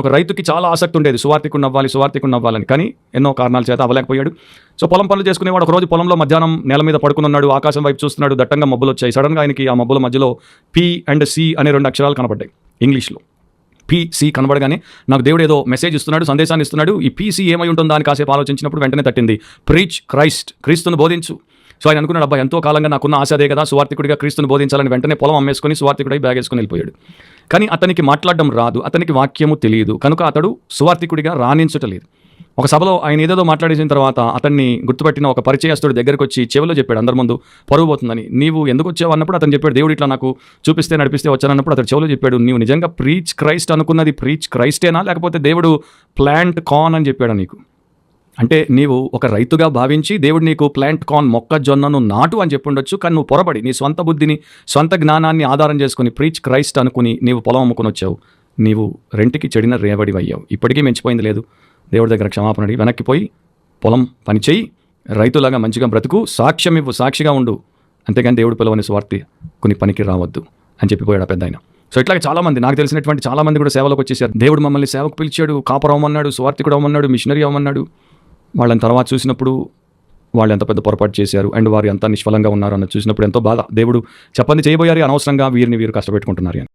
ఒక రైతుకి చాలా ఆసక్తి ఉండేది, సువార్థికుడిని అవ్వాలని. కానీ ఎన్నో కారణాల చేత అవ్వలేకపోయాడు. సో పొలం పనులు చేసుకునేవాడు. ఒకరోజు పొలంలో మధ్యాహ్నం నేల మీద పడుకుని ఉన్నాడు, ఆకాశం వైపు చూస్తున్నాడు. దట్టంగా మబ్బులు వచ్చాయి. సడన్గా ఆయనకి ఆ మబ్బుల మధ్యలో P and C అనే 2 అక్షరాలు కనపడ్డాయి ఇంగ్లీష్లో. PC కనబడగానే నాకు దేవుడు ఏదో మెసేజ్ ఇస్తున్నాడు, సందేశాన్ని ఇస్తున్నాడు. ఈ PC ఏమై ఉంటుందా అని కాసేపు ఆలోచించినప్పుడు వెంటనే తట్టింది, ప్రీచ్ క్రైస్ట్, క్రీస్తును బోధించు. సో ఆయన అనుకున్నాడు, అబ్బా ఎంతో కాలంగా నాకున్న ఆశ అదే కదా, సువార్థికుడిగా క్రీస్తును బోధించాలని. వెంటనే పొలం అమ్మేసుకొని సువార్థికుడై బ్యాగ్ వేసుకొని వెళ్ళిపోయాడు. కానీ అతనికి మాట్లాడడం రాదు, అతనికి వాక్యము తెలియదు. కనుక అతడు సువార్థికుడిగా రాణించటలేదు. ఒక సభలో ఆయన ఏదేదో మాట్లాడేసిన తర్వాత అతన్ని గుర్తుపెట్టిన ఒక పరిచయస్తుడు దగ్గరికి వచ్చి చెవిలో చెప్పాడు, అందరి ముందు పరువు పోతుందని. నీవు ఎందుకు వచ్చావు అన్నప్పుడు అతను చెప్పాడు, దేవుడు ఇట్లా నాకు చూపిస్తే నడిపిస్తే వచ్చానన్నప్పుడు అతను చెవిలో చెప్పాడు, నీవు నిజంగా ప్రీచ్ క్రైస్ట్ అనుకున్నది ప్రీచ్ క్రైస్టేనా, లేకపోతే దేవుడు ప్లాంట్ కార్న్ అని చెప్పాడా నీకు? అంటే నీవు ఒక రైతుగా భావించి దేవుడు నీకు ప్లాంట్ కార్న్, మొక్కజొన్నను నాటు అని చెప్పుండొచ్చు. కానీ నువ్వు పొరబడి నీ సొంత బుద్ధిని, సొంత జ్ఞానాన్ని ఆధారం చేసుకుని ప్రీచ్ క్రైస్ట్ అనుకుని నీవు పొలం అమ్ముకొని వచ్చావు. నీవు రెంటికి చెడిన రేవడి అయ్యావు. ఇప్పటికీ మించిపోయింది లేదు. దేవుడి దగ్గర క్షమాపణ అడిగి వెనక్కిపోయి పొలం పని చేయి, రైతులాగా మంచిగా బ్రతుకు, సాక్ష్యం ఇవ్వు, సాక్షిగా ఉండు. అంతేగాని దేవుడు పిలవని స్వార్థి కొన్ని పనికి రావద్దు అని చెప్పిపోయాడు ఆ పెద్ద ఆయన. సో ఇట్లాగే చాలామంది, నాకు తెలిసినటువంటి చాలామంది కూడా సేవలోకి వచ్చేసారు. దేవుడు మమ్మల్ని సేవకు పిలిచాడు, కాపర్ అవ్వమన్నాడు, స్వార్థికుడు అవ్వమన్నాడు, మిషనరీ అవ్వమన్నాడు. వాళ్ళని తర్వాత చూసినప్పుడు వాళ్ళు ఎంత పెద్ద పొరపాటు చేశారు అండ్ వారు ఎంత నిష్ఫలంగా ఉన్నారు అన్నది చూసినప్పుడు ఎంతో బాధ. దేవుడు చెప్పండి చేయబోయారు, అనవసరంగా వీరిని వీరు కష్టపెట్టుకుంటున్నారు అని.